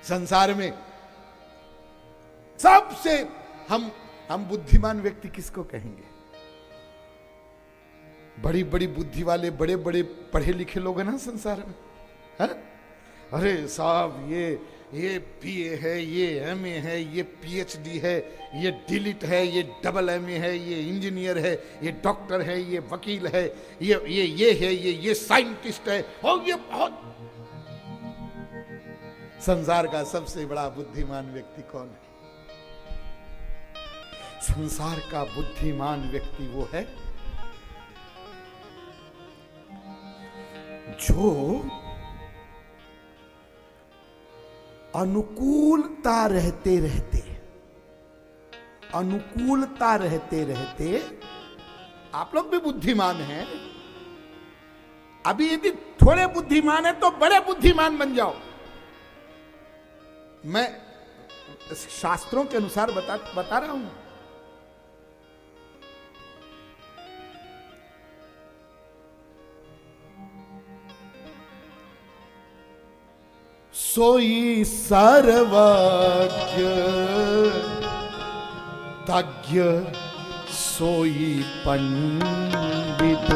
संसार में सबसे हम बुद्धिमान व्यक्ति किसको कहेंगे? बड़ी बड़ी बुद्धि वाले, बड़े बड़े पढ़े लिखे लोग हैं ना संसार में, है? अरे साहब ये बीए है, ये एमए है, ये पीएचडी है, ये डीलिट है, ये डबल एमए है, ये इंजीनियर है, ये डॉक्टर है, ये वकील है, ये है, ये साइंटिस्ट है, और ये बहुत। संसार का सबसे बड़ा बुद्धिमान व्यक्ति कौन है? संसार का बुद्धिमान व्यक्ति वो है जो अनुकूलता रहते रहते, आप लोग भी बुद्धिमान हैं, अभी यदि थोड़े बुद्धिमान है तो बड़े बुद्धिमान बन जाओ। मैं शास्त्रों के अनुसार बता रहा हूं। सोई सर्वज्ञ तज्ञ, सोई पंडित,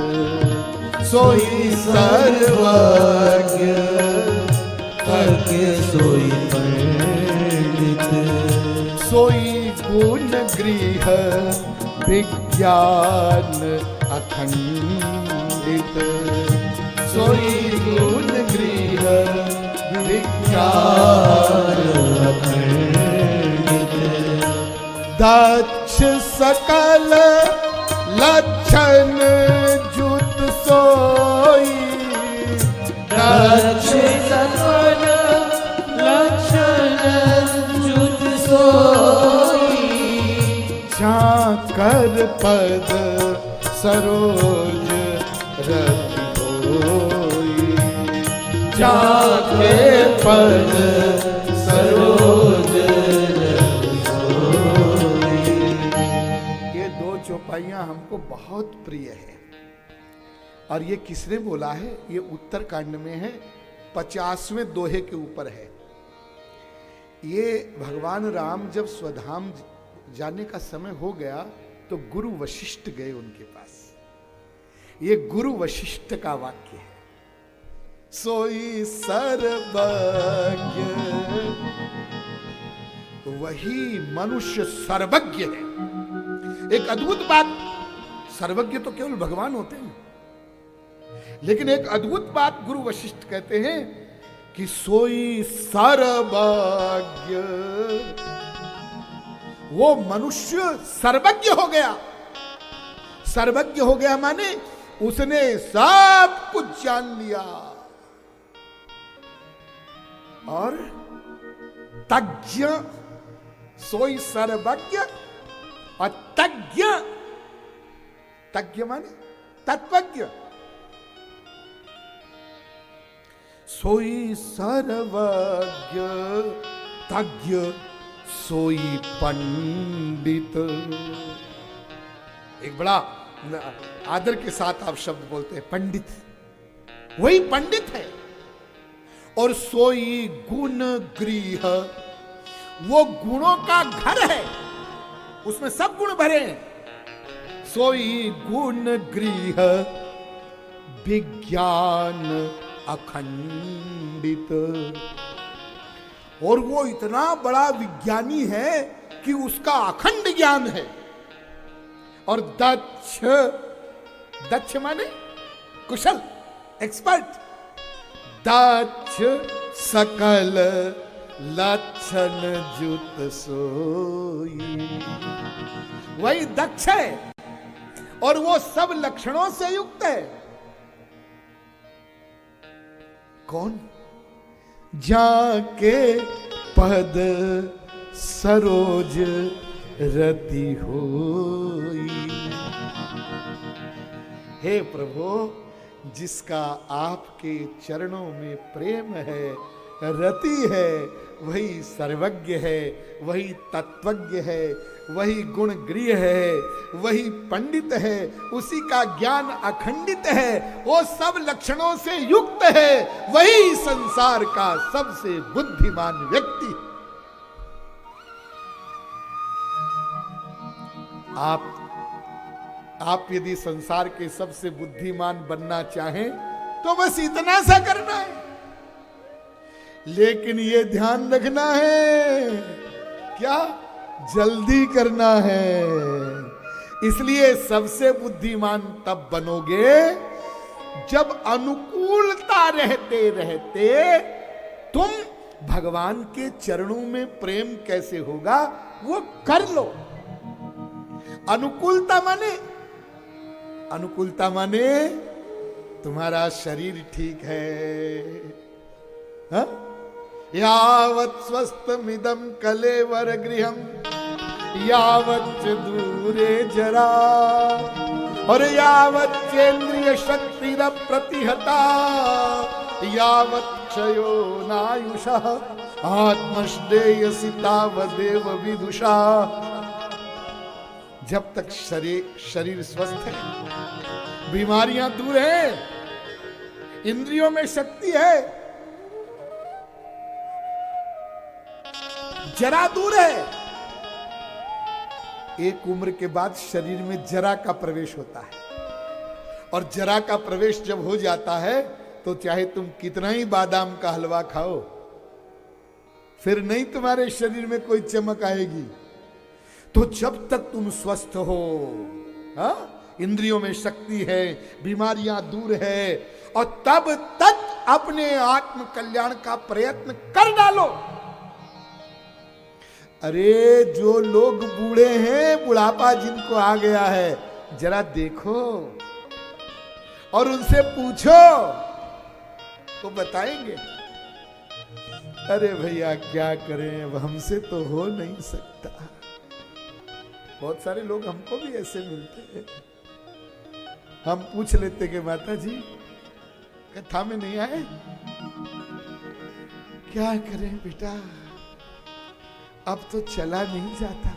सोई सर्वज्ञ तज्ञ, सोई पंडित, सोई गुण गृह विज्ञान अखंडित, सोई गुण गृह विज्ञान अखंडित, दक्ष सकल लक्षण जुत सोई, दक्ष सकल लक्षण जुत सोई, झांकर पद सरोज रति होई, जाके पद सरोज रति होई। ये दो चौपाइयां हमको बहुत प्रिय है। और ये किसने बोला है? ये उत्तरकांड में है, 50वें दोहे के ऊपर है। ये भगवान राम जब स्वधाम जाने का समय हो गया तो गुरु वशिष्ठ गए उनके पास। ये गुरु वशिष्ठ का वाक्य है। सोई सर्वज्ञ, वही मनुष्य सर्वज्ञ है। एक अद्भुत बात, सर्वज्ञ तो केवल भगवान होते हैं, लेकिन एक अद्भुत बात गुरु वशिष्ठ कहते हैं कि सोई सर्वज्ञ, वो मनुष्य सर्वज्ञ हो गया। सर्वज्ञ हो गया माने उसने सब कुछ जान लिया। और तज्ञ, सोई सर्वज्ञ, और तज्ञ, तज्ञ माने तत्वज्ञ। सोई सर्वज्ञ तज्ञ, सोई पंडित। एक बड़ा आदर के साथ आप शब्द बोलते हैं पंडित, वही पंडित है। और सोई गुण गृह, वो गुणों का घर है, उसमें सब गुण भरे हैं। सोई गुण गृह विज्ञान अखंडित, और वो इतना बड़ा विज्ञानी है कि उसका अखंड ज्ञान है। और दक्ष, दक्ष माने कुशल, एक्सपर्ट। दक्ष सकल लक्षण जुत सोई, वही दक्ष है और वो सब लक्षणों से युक्त है। कौन? जाके पद सरोज रति होई। हे प्रभु, जिसका आपके चरणों में प्रेम है, रति है, वही सर्वज्ञ है, वही तत्वज्ञ है, वही गुण गृह है, वही पंडित है, उसी का ज्ञान अखंडित है, वो सब लक्षणों से युक्त है, वही संसार का सबसे बुद्धिमान व्यक्ति आप यदि संसार के सबसे बुद्धिमान बनना चाहें तो बस इतना सा करना है, लेकिन ये ध्यान रखना है क्या, जल्दी करना है। इसलिए सबसे बुद्धिमान तब बनोगे जब अनुकूलता रहते रहते तुम भगवान के चरणों में प्रेम कैसे होगा वो कर लो। अनुकूलता माने तुम्हारा शरीर ठीक है, हा? यावत् स्वस्थमिदं कलेवर गृहम यावच्च दूरे जरा और यावच्चेन्द्रिय शक्ति प्रतिहता यावच्छयो नायुषः आत्मश्रेयसि तावदेव विदुषा। जब तक शरीर स्वस्थ है, बीमारियां दूर है, इंद्रियों में शक्ति है, जरा दूर है। एक उम्र के बाद शरीर में जरा का प्रवेश होता है, और जरा का प्रवेश जब हो जाता है तो चाहे तुम कितना ही बादाम का हलवा खाओ, फिर नहीं तुम्हारे शरीर में कोई चमक आएगी। तो जब तक तुम स्वस्थ हो, हा? इंद्रियों में शक्ति है, बीमारियां दूर है, और तब तक अपने आत्म कल्याण का प्रयत्न कर डालो। अरे जो लोग बूढ़े हैं, बुढ़ापा जिनको आ गया है, जरा देखो और उनसे पूछो तो बताएंगे। अरे भैया क्या करें, अब हमसे तो हो नहीं सकता। बहुत सारे लोग हमको भी ऐसे मिलते हैं, हम पूछ लेते कि माता जी कथा में नहीं आए, क्या करें बेटा, अब तो चला नहीं जाता।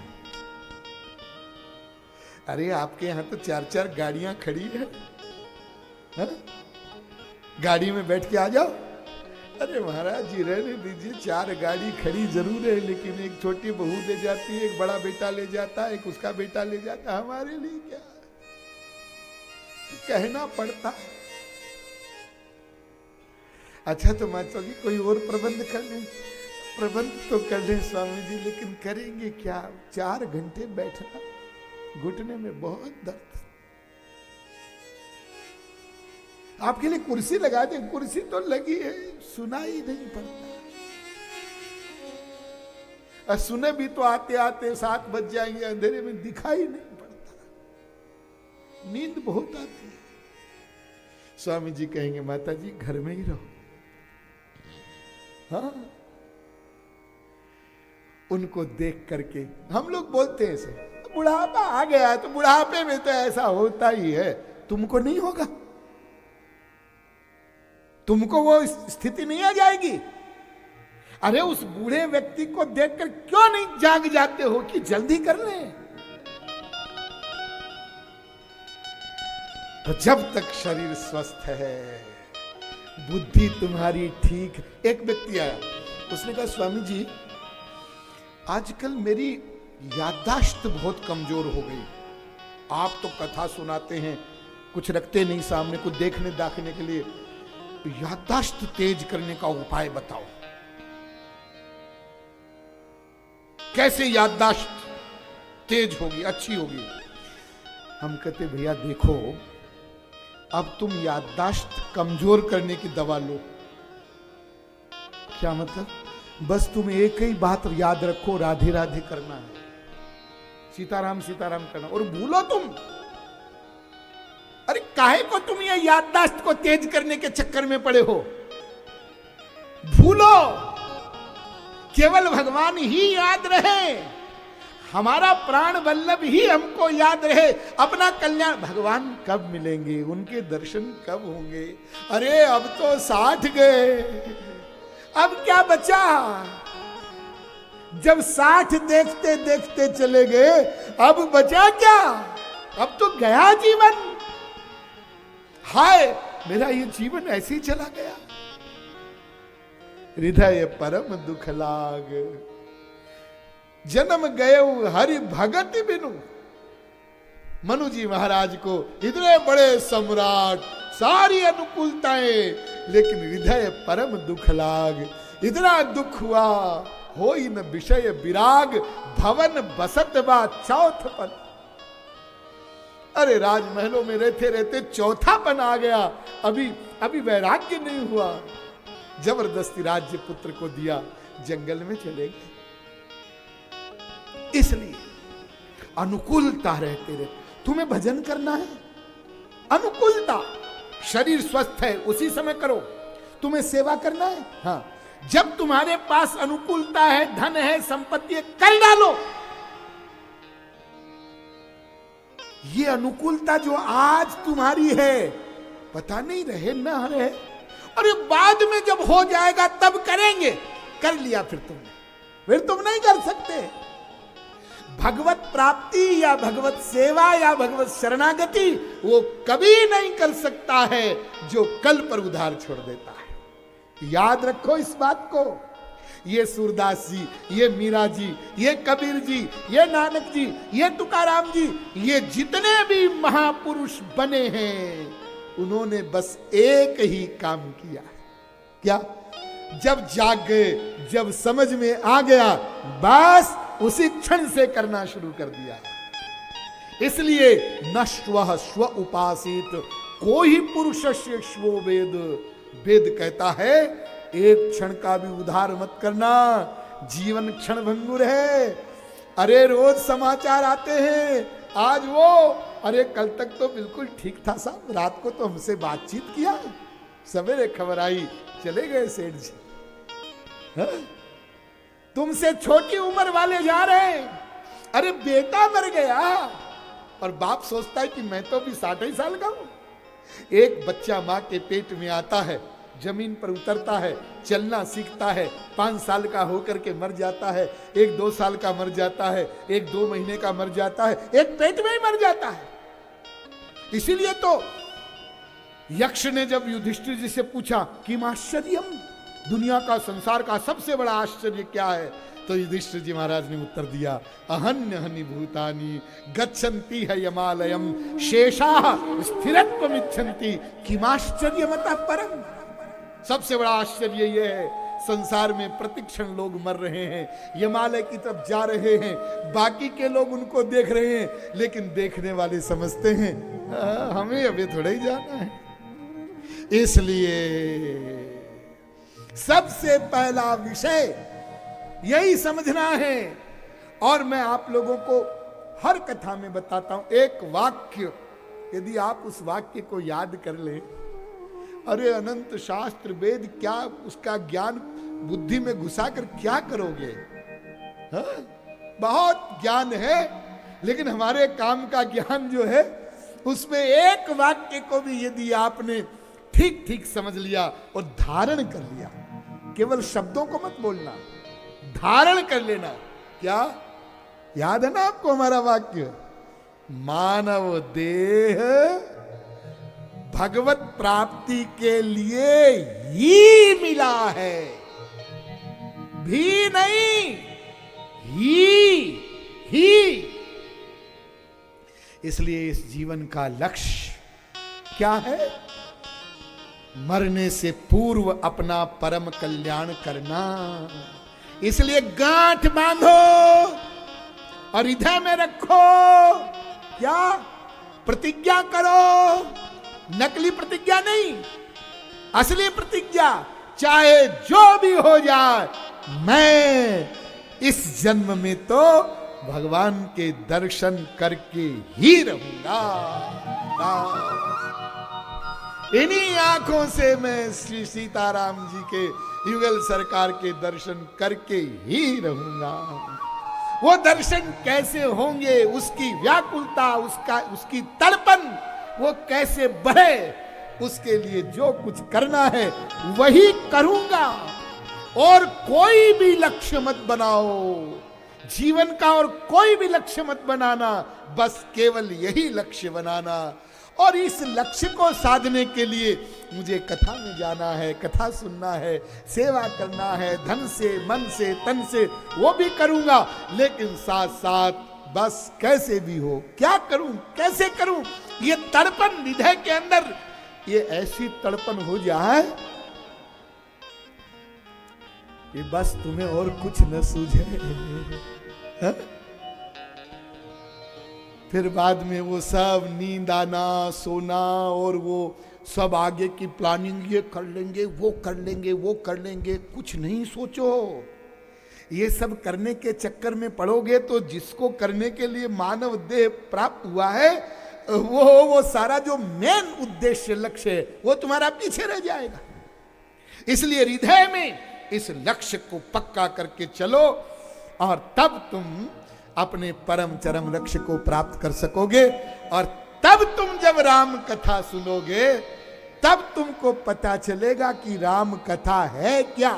अरे आपके यहां तो 4-4 गाड़ियां खड़ी है, हा? गाड़ी में बैठ के आ जाओ। अरे महाराज जी रहने दीजिए, 4 गाड़ी खड़ी जरूर है, लेकिन एक छोटी बहू ले जाती है, एक बड़ा बेटा ले जाता है, एक उसका बेटा ले जाता है, हमारे लिए क्या कहना पड़ता। अच्छा तो माता जी कोई और प्रबंध कर लें। प्रबंध तो कर लें स्वामी जी, लेकिन करेंगे क्या, 4 घंटे बैठना, घुटने में बहुत दर्द। आपके लिए कुर्सी लगा दे, कुर्सी तो लगी है, सुनाई नहीं पड़ता। सुने भी तो आते आते 7 बज जाएंगे, अंधेरे में दिखाई नहीं पड़ता, नींद बहुत आती है। स्वामी जी कहेंगे माता जी घर में ही रहो। हाँ, उनको देख करके हम लोग बोलते हैं ऐसे, बुढ़ापा आ गया है तो बुढ़ापे में तो ऐसा होता ही है, तुमको नहीं होगा, तुमको वो स्थिति नहीं आ जाएगी। अरे उस बूढ़े व्यक्ति को देखकर क्यों नहीं जाग जाते हो कि जल्दी कर लें। तो जब तक शरीर स्वस्थ है, बुद्धि तुम्हारी ठीक। एक व्यक्ति आया, उसने कहा स्वामी जी आजकल मेरी याददाश्त बहुत कमजोर हो गई, आप तो कथा सुनाते हैं, कुछ रखते नहीं सामने, कुछ देखने दाखने के लिए, याददाश्त तेज करने का उपाय बताओ, कैसे याददाश्त तेज होगी, अच्छी होगी। हम कहते भैया देखो, अब तुम याददाश्त कमजोर करने की दवा लो। क्या मतलब? बस तुम एक ही बात याद रखो, राधे राधे करना है, सीताराम सीताराम करना, और भूलो तुम। अरे काहे को तुम ये याददाश्त को तेज करने के चक्कर में पड़े हो? भूलो, केवल भगवान ही याद रहे, हमारा प्राण वल्लभ ही हमको याद रहे, अपना कल्याण। भगवान कब मिलेंगे, उनके दर्शन कब होंगे? अरे अब तो 60 गए, अब क्या बचा? जब 60 देखते देखते चले गए, अब बचा क्या? अब तो गया जीवन। हाय मेरा ये जीवन ऐसे ही चला गया। हृदय परम दुख लाग, जन्म गए हरि भगत बिनु, मनु जी महाराज को इतने बड़े सम्राट, सारी अनुकूलताएं, लेकिन हृदय परम दुख लाग। इतना दुख हुआ, हो ही न विषय विराग, भवन बसत बा चौथ पन। अरे राजमहलों में रहते रहते चौथापन आ गया, अभी वैराग्य नहीं हुआ। जबरदस्ती राज्य पुत्र को दिया, जंगल में चले गए। इसलिए अनुकूलता रहते रहे। तुम्हें भजन करना है, अनुकूलता, शरीर स्वस्थ है उसी समय करो। तुम्हें सेवा करना है, हाँ, जब तुम्हारे पास अनुकूलता है, धन है, संपत्ति है, कर डालो। ये अनुकूलता जो आज तुम्हारी है, पता नहीं रहे ना रहे, और ये बाद में जब हो जाएगा तब करेंगे। कर लिया फिर तुमने, फिर तुम नहीं कर सकते। भगवत प्राप्ति या भगवत सेवा या भगवत शरणागति वो कभी नहीं कर सकता है जो कल पर उधार छोड़ देता है। याद रखो इस बात को। ये सूरदास जी, ये मीरा जी, ये कबीर जी, ये नानक जी, ये तुकाराम जी, ये जितने भी महापुरुष बने हैं, उन्होंने बस एक ही काम किया है। क्या? जब जाग गए, जब समझ में आ गया, बस उसी क्षण से करना शुरू कर दिया। इसलिए नश्वः स्व उपासित को ही पुरुषस्य स्वो वेद। वेद कहता है एक क्षण का भी उधार मत करना, जीवन क्षण भंगुर है। अरे रोज समाचार आते हैं, आज वो, अरे कल तक तो बिल्कुल ठीक था साहब, रात को तो हमसे बातचीत किया, सवेरे खबर आई चले गए सेठ जी। हाँ? तुमसे छोटी उम्र वाले जा रहे हैं, अरे बेटा मर गया, और बाप सोचता है कि मैं तो भी 60 साल का हूं। एक बच्चा मां के पेट में आता है, जमीन पर उतरता है, चलना सीखता है, 5 साल का होकर के मर जाता है, 1-2 साल का मर जाता है, 1-2 महीने का मर जाता है, एक पेट में ही मर जाता है। इसीलिए तो यक्ष ने जब युधिष्ठिर जी से पूछा कि आश्चर्यम, दुनिया का, संसार का सबसे बड़ा आश्चर्य क्या है, तो युधिष्ठिर जी महाराज ने उत्तर दिया, अहन्य हनि भूतानि गच्छन्ति है यमालयम शेषाः स्थिरत्वमिच्छन्ति किमाश्चर्यमतः परम। सबसे बड़ा आश्चर्य यह है, संसार में प्रतिक्षण लोग मर रहे हैं, यमालय की तरफ जा रहे हैं, बाकी के लोग उनको देख रहे हैं, लेकिन देखने वाले समझते हैं हमें अभी थोड़ा ही जाना है। इसलिए सबसे पहला विषय यही समझना है। और मैं आप लोगों को हर कथा में बताता हूं एक वाक्य, यदि आप उस वाक्य को याद कर लें, अरे अनंत शास्त्र वेद, क्या उसका ज्ञान बुद्धि में घुसाकर क्या करोगे? हा? बहुत ज्ञान है, लेकिन हमारे काम का ज्ञान जो है उसमें एक वाक्य को भी यदि आपने ठीक ठीक समझ लिया और धारण कर लिया, केवल शब्दों को मत बोलना, धारण कर लेना। क्या याद है ना आपको हमारा वाक्य? मानव देह भगवत प्राप्ति के लिए ही मिला है, भी नहीं, ही। इसलिए इस जीवन का लक्ष्य क्या है? मरने से पूर्व अपना परम कल्याण करना। इसलिए गांठ बांधो और हृदय में रखो। क्या? प्रतिज्ञा करो, नकली प्रतिज्ञा नहीं, असली प्रतिज्ञा, चाहे जो भी हो जाए, मैं इस जन्म में तो भगवान के दर्शन करके ही रहूंगा। इन्हीं आंखों से मैं श्री सीताराम जी के युगल सरकार के दर्शन करके ही रहूंगा। वो दर्शन कैसे होंगे, उसकी व्याकुलता, उसकी तड़पन वो कैसे बढ़े, उसके लिए जो कुछ करना है वही करूंगा। और कोई भी लक्ष्य मत बनाओ जीवन का, और कोई भी लक्ष्य मत बनाना, बस केवल यही लक्ष्य बनाना। और इस लक्ष्य को साधने के लिए मुझे कथा में जाना है, कथा सुनना है, सेवा करना है, धन से, मन से, तन से, वो भी करूंगा, लेकिन साथ साथ बस कैसे भी हो, क्या करूं, कैसे करूं, ये तड़पन हृदय के अंदर, ये ऐसी तड़पन हो जाए कि बस तुम्हें और कुछ न सूझे। हा? फिर बाद में वो सब नींद आना, सोना, और वो सब आगे की प्लानिंग, ये कर लेंगे, वो कर लेंगे, वो कर लेंगे, कुछ नहीं सोचो। ये सब करने के चक्कर में पड़ोगे तो जिसको करने के लिए मानव देह प्राप्त हुआ है, वो सारा जो मेन उद्देश्य, लक्ष्य है, वो तुम्हारा पीछे रह जाएगा। इसलिए हृदय में इस लक्ष्य को पक्का करके चलो, और तब तुम अपने परम चरम लक्ष्य को प्राप्त कर सकोगे। और तब तुम जब राम कथा सुनोगे, तब तुमको पता चलेगा कि राम कथा है क्या।